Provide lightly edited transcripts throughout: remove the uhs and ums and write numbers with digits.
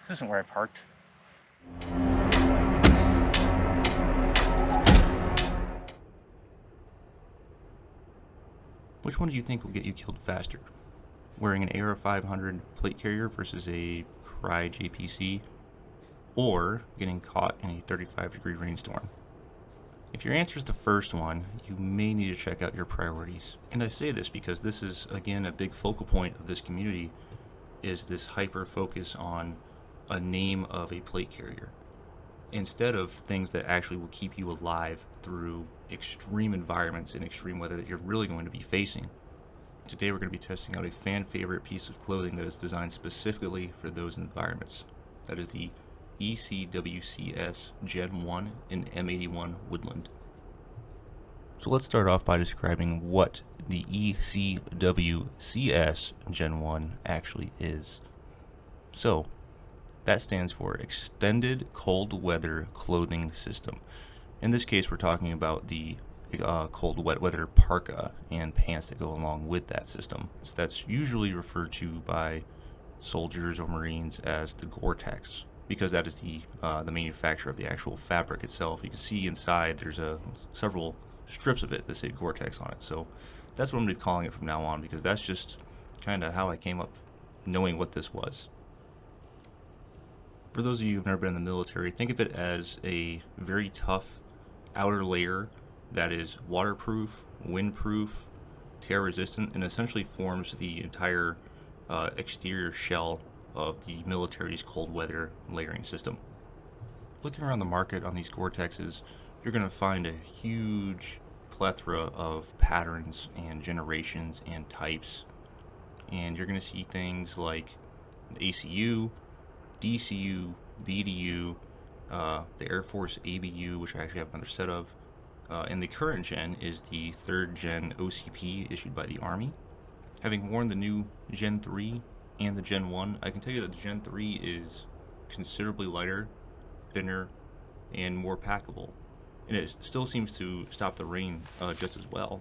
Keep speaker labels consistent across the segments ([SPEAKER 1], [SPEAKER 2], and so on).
[SPEAKER 1] This isn't where I parked.
[SPEAKER 2] Which one do you think will get you killed faster? Wearing an AR-500 plate carrier versus a Cry JPC, or getting caught in a 35-degree rainstorm? If your answer is the first one, you may need to check out your priorities. And I say this because this is, again, a big focal point of this community, is this hyper focus on a name of a plate carrier, instead of things that actually will keep you alive through extreme environments and extreme weather that you're really going to be facing. Today we're going to be testing out a fan favorite piece of clothing that is designed specifically for those environments. That is the ECWCS Gen 1 in M81 Woodland. So let's start off by describing what the ECWCS Gen 1 actually is. So, that stands for Extended Cold Weather Clothing System. In this case, we're talking about the cold wet weather parka and pants that go along with that system. So that's usually referred to by soldiers or Marines as the Gore-Tex, because that is the manufacturer of the actual fabric itself. You can see inside there's several strips of it that say Gore-Tex on it. So that's what I'm going to be calling it from now on, because that's just kind of how I came up knowing what this was. For those of you who've never been in the military, think of it as a very tough outer layer that is waterproof, windproof, tear resistant, and essentially forms the entire exterior shell of the military's cold weather layering system. Looking around the market on these Gore-Texes, you're going to find a huge plethora of patterns and generations and types, and you're going to see things like ACU, DCU, BDU, the Air Force ABU, which I actually have another set of, and the current gen is the 3rd gen OCP issued by the Army. Having worn the new Gen 3 and the Gen 1, I can tell you that the Gen 3 is considerably lighter, thinner, and more packable. And it still seems to stop the rain just as well.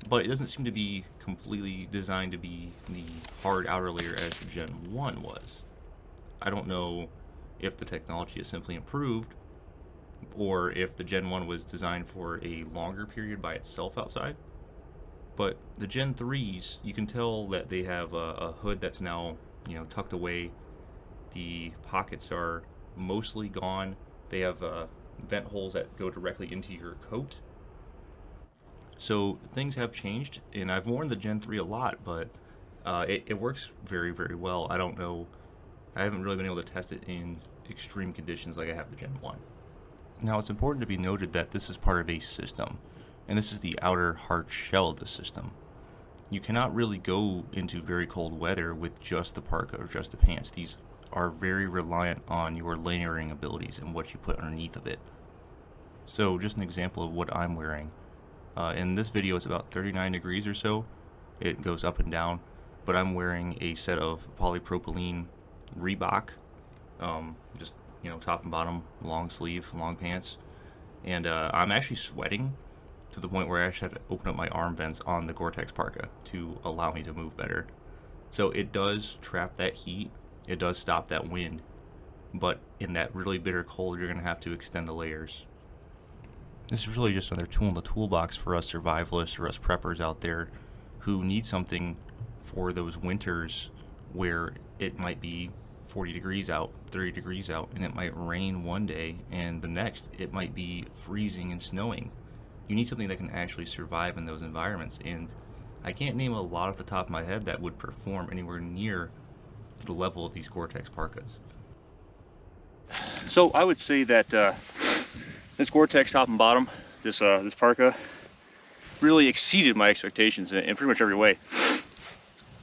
[SPEAKER 2] But it doesn't seem to be completely designed to be the hard outer layer as the Gen 1 was. I don't know if the technology is simply improved, or if the Gen 1 was designed for a longer period by itself outside. But the Gen 3s, you can tell that they have a hood that's now, tucked away. The pockets are mostly gone. They have vent holes that go directly into your coat. So things have changed, and I've worn the Gen 3 a lot, but it works very, very well. I don't know, I haven't really been able to test it in extreme conditions like I have the Gen 1. Now, it's important to be noted that this is part of a system, and this is the outer hard shell of the system. You cannot really go into very cold weather with just the parka or just the pants. These are very reliant on your layering abilities and what you put underneath of it. So, just an example of what I'm wearing. In this video, it's about 39 degrees or so. It goes up and down, but I'm wearing a set of polypropylene Reebok, just top and bottom, long sleeve, long pants, and I'm actually sweating to the point where I actually have to open up my arm vents on the Gore-Tex parka to allow me to move better. So it does trap that heat, it does stop that wind, but in that really bitter cold, you're going to have to extend the layers. This is really just another tool in the toolbox for us survivalists or us preppers out there who need something for those winters where it might be 40 degrees out, 30 degrees out, and it might rain one day, and the next it might be freezing and snowing. You need something that can actually survive in those environments, and I can't name a lot off the top of my head that would perform anywhere near the level of these Gore-Tex parkas.
[SPEAKER 1] So I would say that this Gore-Tex top and bottom, this parka, really exceeded my expectations in pretty much every way.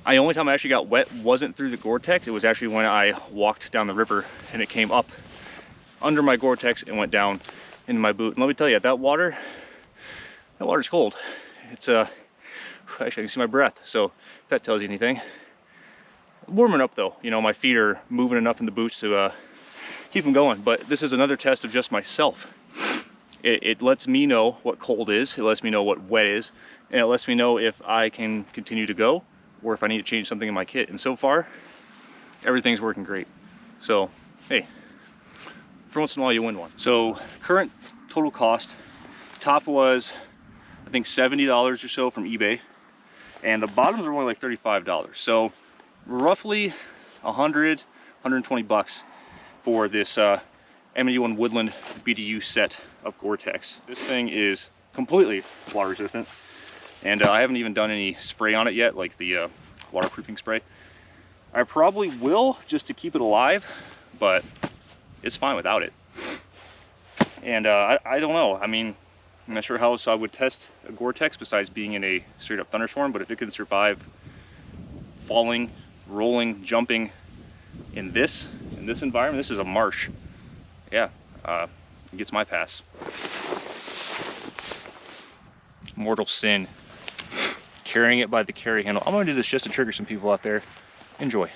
[SPEAKER 1] The only time I actually got wet wasn't through the Gore-Tex. It was actually when I walked down the river and it came up under my Gore-Tex and went down into my boot. And let me tell you, that water's cold. It's actually I can see my breath, so if that tells you anything. Warming up though, my feet are moving enough in the boots to keep them going. But this is another test of just myself. It lets me know what cold is, it lets me know what wet is, and it lets me know if I can continue to go or if I need to change something in my kit. And so far, everything's working great. So, hey, for once in a while you win one. So, current total cost, top was, I think $70 or so from eBay, and the bottoms are only like $35. So, roughly 100, 120 bucks for this M81 Woodland BDU set of Gore-Tex. This thing is completely water resistant, and I haven't even done any spray on it yet, like the waterproofing spray. I probably will just to keep it alive, but it's fine without it. And I don't know, I mean, I'm not sure how else I would test a Gore-Tex besides being in a straight up thunderstorm, but if it can survive falling, rolling, jumping in this environment, this is a marsh. Yeah, it gets my pass. Mortal sin. Carrying it by the carry handle. I'm gonna do this just to trigger some people out there. Enjoy.